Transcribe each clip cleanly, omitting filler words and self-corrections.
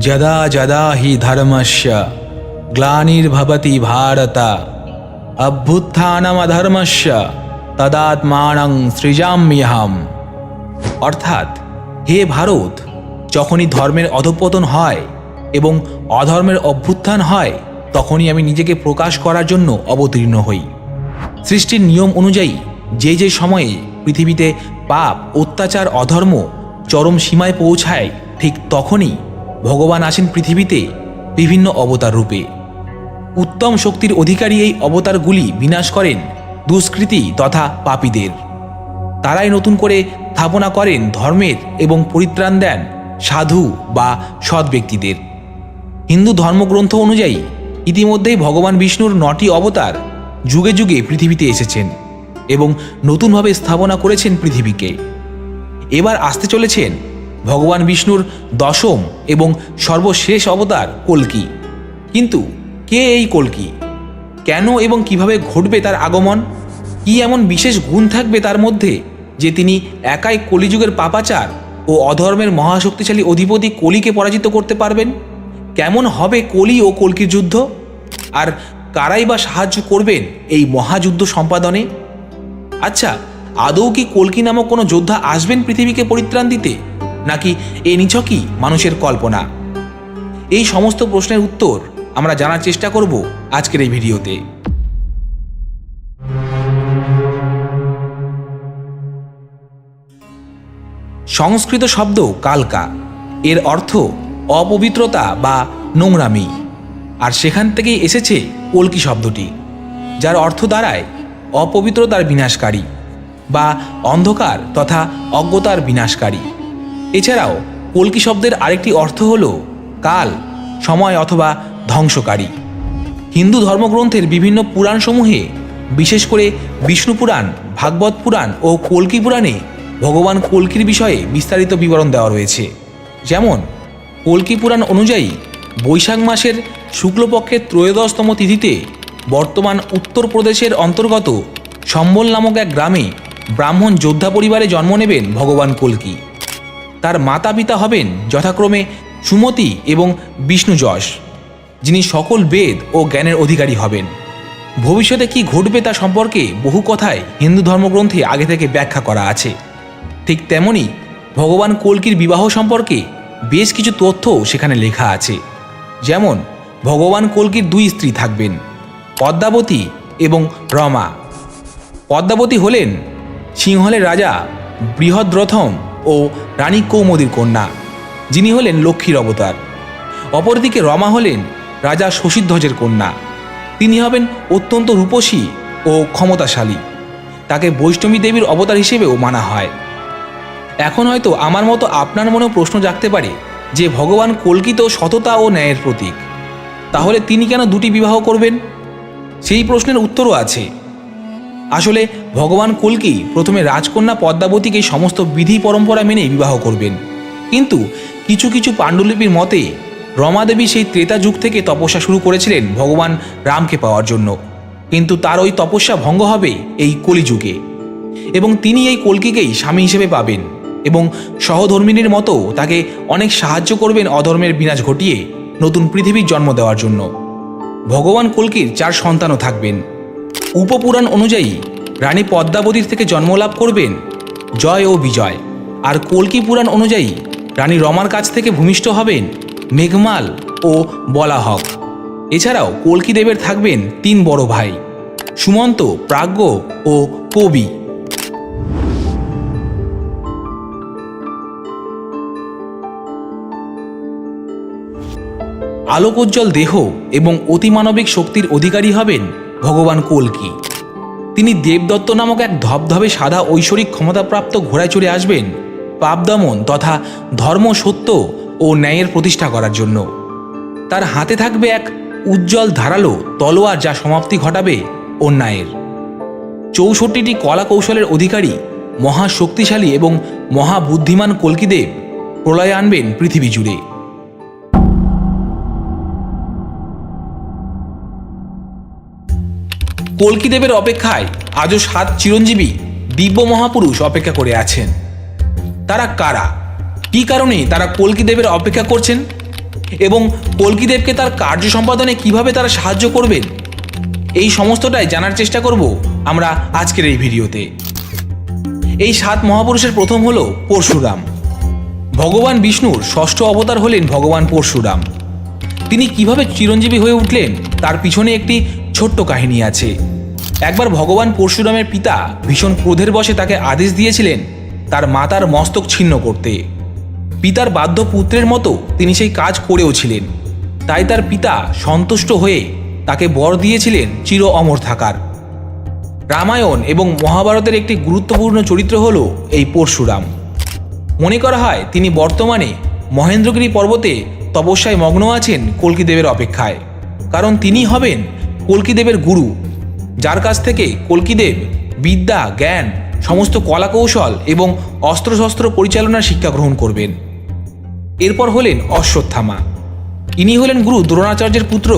যদা যদা হি ধর্মস্য গ্লানির্ভবতি ভারত অভ্যুত্থানমধর্মস্য তদাত্মানং সৃজাম্যহম। অর্থাৎ, হে ভারত, যখনই ধর্মের অধঃপতন হয় এবং অধর্মের অভ্যুত্থান হয়, তখনই আমি নিজেকে প্রকাশ করার জন্য অবতীর্ণ হই। সৃষ্টির নিয়ম অনুযায়ী যে যে সময়ে পৃথিবীতে পাপ, অত্যাচার, অধর্ম চরম সীমায় পৌঁছায়, ঠিক তখনই ভগবান আসেন পৃথিবীতে বিভিন্ন অবতার রূপে। উত্তম শক্তির অধিকারী এই অবতারগুলি বিনাশ করেন দুষ্কৃতী তথা পাপীদের। তারাই নতুন করে স্থাপনা করেন ধর্মের এবং পরিত্রাণ দেন সাধু বা সৎ ব্যক্তিদের। হিন্দু ধর্মগ্রন্থ অনুযায়ী ইতিমধ্যেই ভগবান বিষ্ণুর 9টি অবতার যুগে যুগে পৃথিবীতে এসেছেন এবং নতুনভাবে স্থাপনা করেছেন পৃথিবীকে। এবার আসতে চলেছেন ভগবান বিষ্ণুর 10ম এবং সর্বশেষ অবতার কল্কি। কিন্তু কে এই কল্কি? কেন এবং কিভাবে ঘটবে তার আগমন? কি এমন বিশেষ গুণ থাকবে তার মধ্যে যে তিনি একাই কলিযুগের পাপাচার ও অধর্মের মহাশক্তিশালী অধিপতি কলিকে পরাজিত করতে পারবেন? কেমন হবে কলি ও কল্কির যুদ্ধ? আর কারাই বা সাহায্য করবেন এই মহাযুদ্ধ সম্পাদনে? আচ্ছা, আদৌ কি কল্কি নামক কোনো যোদ্ধা আসবেন পৃথিবীকে পরিত্রাণ দিতে, নাকি এ নিছকই মানুষের কল্পনা? এই সমস্ত প্রশ্নের উত্তর আমরা জানার চেষ্টা করব আজকের এই ভিডিওতে। সংস্কৃত শব্দ কালকা, এর অর্থ অপবিত্রতা বা নোংরামি, আর সেখান থেকেই এসেছে কল্কি শব্দটি, যার অর্থ দাঁড়ায় অপবিত্রতার বিনাশকারী বা অন্ধকার তথা অজ্ঞতার বিনাশকারী। এছাড়াও কল্কি শব্দের আরেকটি অর্থ হল কাল, সময় অথবা ধ্বংসকারী। হিন্দু ধর্মগ্রন্থের বিভিন্ন পুরাণসমূহে, বিশেষ করে বিষ্ণু পুরাণ, ভাগবত পুরাণ ও কল্কি পুরাণে ভগবান কল্কির বিষয়ে বিস্তারিত বিবরণ দেওয়া রয়েছে। যেমন কল্কি পুরাণ অনুযায়ী বৈশাখ মাসের শুক্লপক্ষের 13তম তিথিতে বর্তমান উত্তরপ্রদেশের অন্তর্গত সম্বল নামক এক গ্রামে ব্রাহ্মণ যোদ্ধা পরিবারে জন্ম নেবেন ভগবান কল্কি। তার মাতা পিতা হবেন যথাক্রমে সুমতি এবং বিষ্ণুযশ, যিনি সকল বেদ ও জ্ঞানের অধিকারী হবেন। ভবিষ্যতে কি ঘটবে তা সম্পর্কে বহু কথায় হিন্দু ধর্মগ্রন্থে আগে থেকে ব্যাখ্যা করা আছে। ঠিক তেমনি ভগবান কল্কির বিবাহ সম্পর্কে বেশ কিছু তথ্য সেখানে লেখা আছে। যেমন ভগবান কল্কির 2 স্ত্রী থাকবেন, পদ্মাবতী এবং রমা। পদ্মাবতী হলেন সিংহলের রাজা বৃহদ্রথম ও রানী কৌমুদীর কন্যা, যিনি হলেন লক্ষ্মীর অবতার। অপরদিকে রমা হলেন রাজা শশীধ্বজের কন্যা। তিনি হবেন অত্যন্ত রূপসী ও ক্ষমতাশালী। তাকে বৈষ্ণবী দেবীর অবতার হিসেবেও মানা হয়। এখন হয়তো আমার মতো আপনার মনেও প্রশ্ন জাগতে পারে যে ভগবান কল্কি তো সততা ও ন্যায়ের প্রতীক, তাহলে তিনি কেন 2টি বিবাহ করবেন? সেই প্রশ্নের উত্তরও আছে। আসলে ভগবান কল্কি প্রথমে রাজকন্যা পদ্মাবতীকে সমস্ত বিধি পরম্পরা মেনে বিবাহ করবেন, কিন্তু কিছু কিছু পাণ্ডুলিপির মতে রমাদেবী সেই ত্রেতা যুগ থেকে তপস্যা শুরু করেছিলেন ভগবান রামকে পাওয়ার জন্য, কিন্তু তার ওই তপস্যা ভঙ্গ হবে এই কলিযুগে এবং তিনি এই কল্কিকেই স্বামী হিসেবে পাবেন এবং সহধর্মিনীর মতো তাকে অনেক সাহায্য করবেন অধর্মের বিনাশ ঘটিয়ে নতুন পৃথিবীর জন্ম দেওয়ার জন্য। ভগবান কল্কির 4 সন্তানও থাকবেন। উপপুরাণ অনুযায়ী রানী পদ্মাবতীর থেকে জন্মলাভ করবেন জয় ও বিজয়, আর কল্কি পুরাণ অনুযায়ী রানী রমার কাছ থেকে ভূমিষ্ঠ হবেন মেঘমাল ও বলাহক। এছাড়াও কল্কি দেবের থাকবেন 3 বড় ভাই, সুমন্ত, প্রাজ্ঞ ও কবি। আলোকোজ্জ্বল দেহ এবং অতিমানবিক শক্তির অধিকারী হবেন ভগবান কল্কি। তিনি দেবদত্ত নামক এক ধবধবে সাদা ঐশ্বরিক ক্ষমতাপ্রাপ্ত ঘোড়ায় চড়ে আসবেন পাপ দমন তথা ধর্ম, সত্য ও ন্যায়ের প্রতিষ্ঠা করার জন্য। তার হাতে থাকবে এক উজ্জ্বল ধারালো তলোয়ার, যা সমাপ্তি ঘটাবে অন্যায়ের। 64টি কলা কৌশলের অধিকারী মহাশক্তিশালী এবং মহাবুদ্ধিমান কল্কিদেব প্রলয়ে আনবেন পৃথিবী জুড়ে। কল্কিদেবের অপেক্ষায় আজও 7 চিরঞ্জীবী দিব্য মহাপুরুষ অপেক্ষা করে আছেন। তারা কারা? কি কারণে তারা কল্কিদেবের অপেক্ষা করছেন? এবং কল্কিদেবকে তার কার্য সম্পাদনে কিভাবে তারা সাহায্য করবেন, এই সমস্তটাই জানার চেষ্টা করব আমরা আজকের এই ভিডিওতে। এই 7 মহাপুরুষের প্রথম হল পরশুরাম। ভগবান বিষ্ণুর ষষ্ঠ অবতার হলেন ভগবান পরশুরাম। তিনি কিভাবে চিরঞ্জীবী হয়ে উঠলেন তার পিছনে একটি ছোট্ট কাহিনী আছে। একবার ভগবান পরশুরামের পিতা ভীষণ ক্রোধের বশে তাকে আদেশ দিয়েছিলেন তার মাতার মস্তক ছিন্ন করতে। পিতার বাধ্য পুত্রের মতো তিনি সেই কাজ করেও ছিলেন। তাই তার পিতা সন্তুষ্ট হয়ে তাকে বর দিয়েছিলেন চির অমর থাকার। রামায়ণ এবং মহাভারতের একটি গুরুত্বপূর্ণ চরিত্র হল এই পরশুরাম। মনে করা হয় তিনি বর্তমানে মহেন্দ্রগিরি পর্বতে তপস্যায় মগ্ন আছেন কল্কিদেবের অপেক্ষায়, কারণ তিনি হবেন কল্কিদেবের গুরু, যার কাছ থেকে কল্কিদেব বিদ্যা, জ্ঞান, সমস্ত কলাকৌশল এবং অস্ত্রশস্ত্র পরিচালনার শিক্ষা গ্রহণ করবেন। এরপর হলেন অশ্বত্থামা। ইনি হলেন গুরু দ্রোণাচার্যের পুত্র,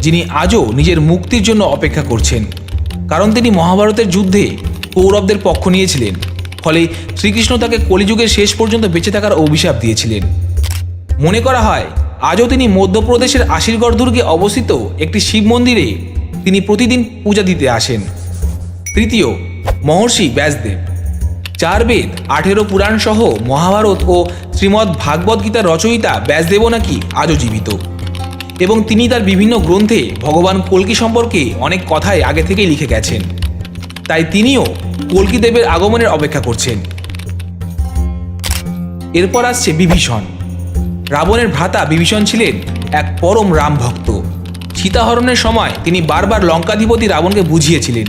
যিনি আজও নিজের মুক্তির জন্য অপেক্ষা করছেন, কারণ তিনি মহাভারতের যুদ্ধে কৌরবদের পক্ষ নিয়েছিলেন। ফলে শ্রীকৃষ্ণ তাকে কলিযুগের শেষ পর্যন্ত বেঁচে থাকার অভিশাপ দিয়েছিলেন। মনে করা হয় আজও তিনি মধ্যপ্রদেশের আশিরগড় দুর্গে অবস্থিত একটি শিব মন্দিরে তিনি প্রতিদিন পূজা দিতে আসেন। তৃতীয়, মহর্ষি ব্যাসদেব। 4 বেদ, 18 পুরাণ সহ মহাভারত ও শ্রীমদ্ ভাগবত গীতার রচয়িতা ব্যাসদেবও নাকি আজও জীবিত, এবং তিনি তার বিভিন্ন গ্রন্থে ভগবান কল্কি সম্পর্কে অনেক কথাই আগে থেকেই লিখে গেছেন। তাই তিনিও কল্কিদেবের আগমনের অপেক্ষা করছেন। এরপর আসছে বিভীষণ। রাবণের ভ্রাতা বিভীষণ ছিলেন এক পরম রাম ভক্ত। সীতাহরণের সময় তিনি বারবার লঙ্কাধিপতি রাবণকে বুঝিয়েছিলেন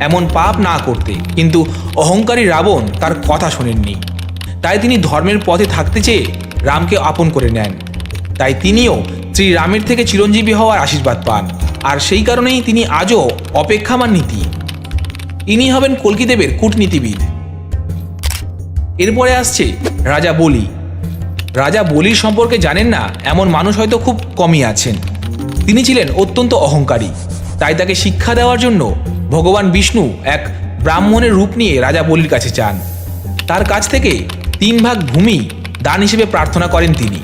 এমন পাপ না করতে, কিন্তু অহংকারী রাবণ তার কথা শোনেননি। তাই তিনি ধর্মের পথে থাকতে চেয়ে রামকে আপন করে নেন। তাই তিনিও শ্রীরামের থেকে চিরঞ্জীবী হওয়ার আশীর্বাদ পান, আর সেই কারণেই তিনি আজও অপেক্ষামান নীতি। ইনি হবেন কল্কিদেবের কূটনীতিবিদ। এরপরে আসছে রাজা বলি। রাজা বলির সম্পর্কে জানেন না এমন মানুষ হয়তো খুব কমই আছেন। তিনি ছিলেন অত্যন্ত অহংকারী। তাই তাকে শিক্ষা দেওয়ার জন্য ভগবান বিষ্ণু এক ব্রাহ্মণের রূপ নিয়ে রাজা বলির কাছে যান। তার কাছ থেকে 3 ভাগ ভূমি দান হিসেবে প্রার্থনা করেন তিনি।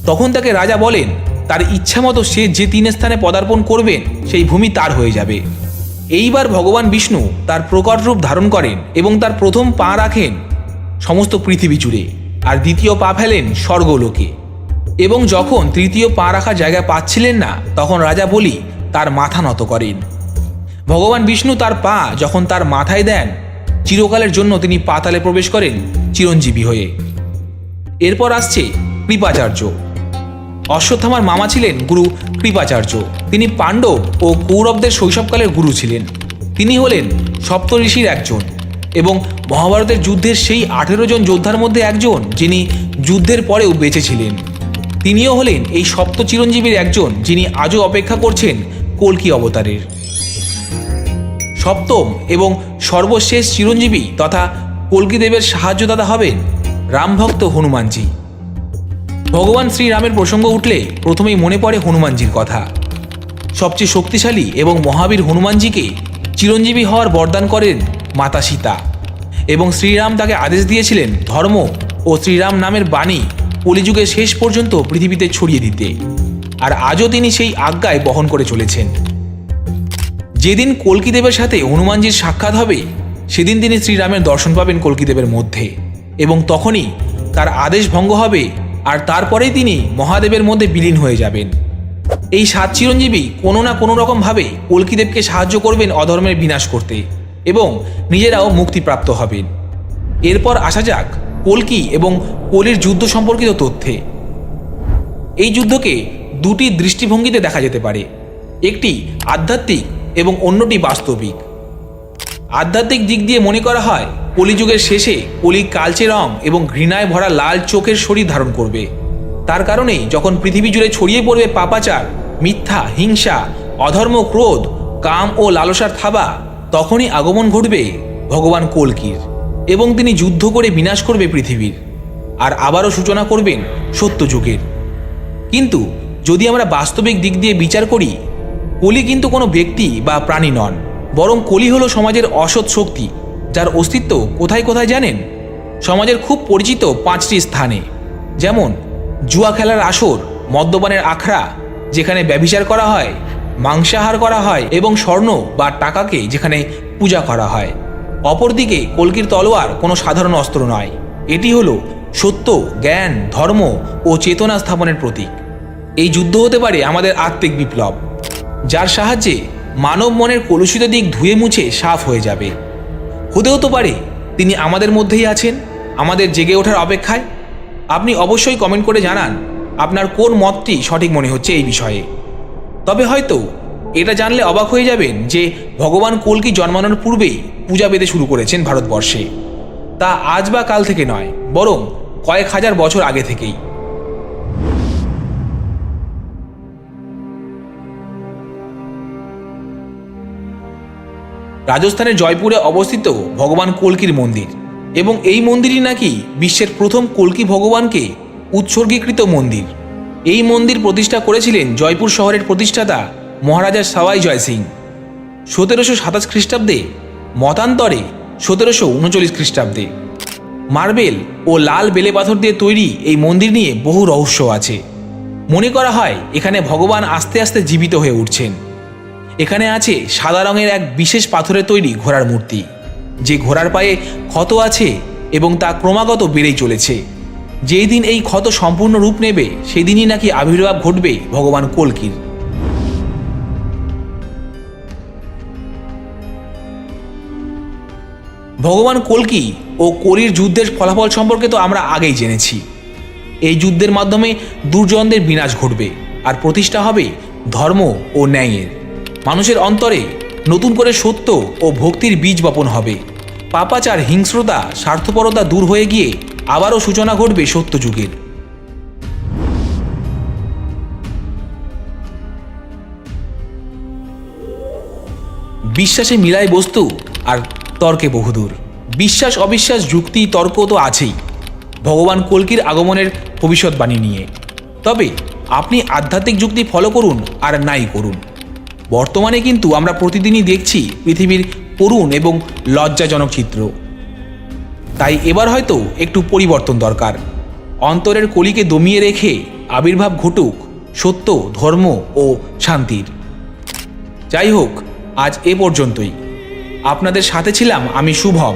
তখন তাকে রাজা বলেন তার ইচ্ছা মতো সে যে 3 স্থানে পদার্পণ করবেন সেই ভূমি তার হয়ে যাবে। এইবার ভগবান বিষ্ণু তার প্রকট রূপ ধারণ করেন এবং তার প্রথম পা রাখেন সমস্ত পৃথিবী জুড়ে, আর দ্বিতীয় পা ফেলেন স্বর্গলোকে। এবং যখন তৃতীয় পা রাখার জায়গা পাচ্ছিলেন না, তখন রাজা বলি তার মাথা নত করেন। ভগবান বিষ্ণু তার পা যখন তার মাথায় দেন, চিরকালের জন্য তিনি পাতালে প্রবেশ করেন চিরঞ্জীবী হয়ে। এরপর আসছে কৃপাচার্য। অশ্বত্থামার মামা ছিলেন গুরু কৃপাচার্য। তিনি পাণ্ডব ও কৌরবদের শৈশবকালের গুরু ছিলেন। তিনি হলেন সপ্তঋষির একজন এবং মহাভারতের যুদ্ধের সেই 18 জন যোদ্ধার মধ্যে একজন, যিনি যুদ্ধের পরেও বেঁচে ছিলেন। তিনিও হলেন এই সপ্ত চিরঞ্জীবীর একজন, যিনি আজও অপেক্ষা করছেন কল্কি অবতারের। সপ্তম এবং সর্বশেষ চিরঞ্জীবী তথা কল্কিদেবের সাহায্যদাতা হবেন রামভক্ত হনুমানজি। ভগবান শ্রীরামের প্রসঙ্গ উঠলে প্রথমেই মনে পড়ে হনুমানজির কথা। সবচেয়ে শক্তিশালী এবং মহাবীর হনুমানজিকে চিরঞ্জীবী হওয়ার বরদান করেন মাতা সীতা, এবং শ্রীরাম তাকে আদেশ দিয়েছিলেন ধর্ম ও শ্রীরাম নামের বাণী কলিযুগের শেষ পর্যন্ত পৃথিবীতে ছড়িয়ে দিতে, আর আজও তিনি সেই আজ্ঞায় বহন করে চলেছেন। যেদিন কল্কিদেবের সাথে হনুমানজির সাক্ষাৎ হবে, সেদিন তিনি শ্রীরামের দর্শন পাবেন কল্কিদেবের মধ্যে, এবং তখনই তার আদেশ ভঙ্গ হবে, আর তারপরেই তিনি মহাদেবের মধ্যে বিলীন হয়ে যাবেন। এই 7 চিরঞ্জীবী কোনো না কোনো রকমভাবে কল্কিদেবকে সাহায্য করবেন অধর্মের বিনাশ করতে, এবং নিজেরাও মুক্তিপ্রাপ্ত হবেন। এরপর আসা যাক কল্কি এবং কলির যুদ্ধ সম্পর্কিত তথ্যে। এই যুদ্ধকে 2টি দৃষ্টিভঙ্গিতে দেখা যেতে পারে, একটি আধ্যাত্মিক এবং অন্যটি বাস্তবিক। আধ্যাত্মিক দিক দিয়ে মনে করা হয় কলিযুগের শেষে কলি কালচে রং এবং ঘৃণায় ভরা লাল চোখের শরীর ধারণ করবে। তার কারণেই যখন পৃথিবী জুড়ে ছড়িয়ে পড়বে পাপাচার, মিথ্যা, হিংসা, অধর্ম, ক্রোধ, কাম ও লালসার থাবা, তখনই আগমন ঘটবে ভগবান কল্কির, এবং তিনি যুদ্ধ করে বিনাশ করবে পৃথিবীর, আর আবারও সূচনা করবেন সত্যযুগের। কিন্তু যদি আমরা বাস্তবিক দিক দিয়ে বিচার করি, কলি কিন্তু কোনো ব্যক্তি বা প্রাণী নন, বরং কলি হলো সমাজের অসৎ শক্তি, যার অস্তিত্ব কোথায় কোথায় জানেন? সমাজের খুব পরিচিত 5টি স্থানে, যেমন জুয়া খেলার আসর, মদ্যপানের আখড়া যেখানে ব্যভিচার করা হয়, মাংসাহার করা হয় এবং স্বর্ণ বা টাকাকে যেখানে পূজা করা হয়। অপরদিকে কল্কির তলোয়ার কোনো সাধারণ অস্ত্র নয়, এটি হলো সত্য, জ্ঞান, ধর্ম ও চেতনা স্থাপনের প্রতীক। এই যুদ্ধ হতে পারে আমাদের আত্মিক বিপ্লব, যার সাহায্যে মানব মনের কলুষিত দিক ধুয়ে মুছে সাফ হয়ে যাবে। হতেও তো পারে তিনি আমাদের মধ্যেই আছেন, আমাদের জেগে ওঠার অপেক্ষায়। আপনি অবশ্যই কমেন্ট করে জানান আপনার কোন মতটি সঠিক মনে হচ্ছে এই বিষয়ে। তবে হয়তো এটা জানলে অবাক হয়ে যাবেন যে ভগবান কল্কি জন্মানোর পূর্বেই পূজা পেতে শুরু করেছেন ভারতবর্ষে। তা আজ বা কাল থেকে নয়, বরং কয়েক হাজার বছর আগে থেকেই। রাজস্থানের জয়পুরে অবস্থিত ভগবান কল্কির মন্দির, এবং এই মন্দিরই নাকি বিশ্বের প্রথম কল্কি ভগবানকে উৎসর্গীকৃত মন্দির। এই মন্দির প্রতিষ্ঠা করেছিলেন জয়পুর শহরের প্রতিষ্ঠাতা মহারাজা সওয়াই জয় সিং 1727 খ্রিস্টাব্দে, মতান্তরে 1739 খ্রিস্টাব্দে। মার্বেল ও লাল বেলে পাথর দিয়ে তৈরি এই মন্দির নিয়ে বহু রহস্য আছে। মনে করা হয় এখানে ভগবান আস্তে আস্তে জীবিত হয়ে উঠছেন। এখানে আছে সাদা রঙের এক বিশেষ পাথরে তৈরি ঘোড়ার মূর্তি, যে ঘোড়ার পায়ে ক্ষত আছে এবং তা ক্রমাগত বেড়েই চলেছে। যেই দিন এই ক্ষত সম্পূর্ণ রূপ নেবে সেই দিনই নাকি আবির্ভাব ঘটবে ভগবান কল্কির। ভগবান কল্কি ও কলির যুদ্ধের ফলাফল সম্পর্কে তো আমরা আগেই জেনেছি। এই যুদ্ধের মাধ্যমে দুর্জনদের বিনাশ ঘটবে আর প্রতিষ্ঠা হবে ধর্ম ও ন্যায়ের। মানুষের অন্তরে নতুন করে সত্য ও ভক্তির বীজ বপন হবে। পাপাচার, হিংস্রতা, স্বার্থপরতা দূর হয়ে গিয়ে আবারও সূচনা ঘটবে সত্যযুগের। বিশ্বাসে মিলায় বস্তু আর তর্কে বহুদূর। বিশ্বাস অবিশ্বাস, যুক্তি, তর্ক তো আছেই ভগবান কল্কির আগমনের ভবিষ্যৎবাণী নিয়ে। তবে আপনি আধ্যাত্মিক যুক্তি ফলো করুন আর নাই করুন, বর্তমানে কিন্তু আমরা প্রতিদিনই দেখছি পৃথিবীর করুণ এবং লজ্জাজনক চিত্র। তাই এবার হয়তো একটু পরিবর্তন দরকার। অন্তরের কলিকে দমিয়ে রেখে আবির্ভাব ঘটুক সত্য, ধর্ম ও শান্তির। যাই হোক, আজ এ পর্যন্তই। আপনাদের সাথে ছিলাম আমি শুভম।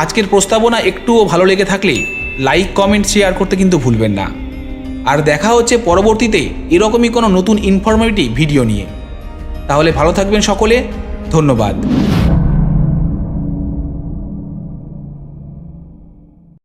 আজকের প্রস্তাবনা একটুও ভালো লেগে থাকলে লাইক, কমেন্ট, শেয়ার করতে কিন্তু ভুলবেন না। আর দেখা হচ্ছে পরবর্তীতে এরকমই কোনো নতুন ইনফরমেটিভ ভিডিও নিয়ে। তাহলে ভালো থাকবেন সকলে, ধন্যবাদ।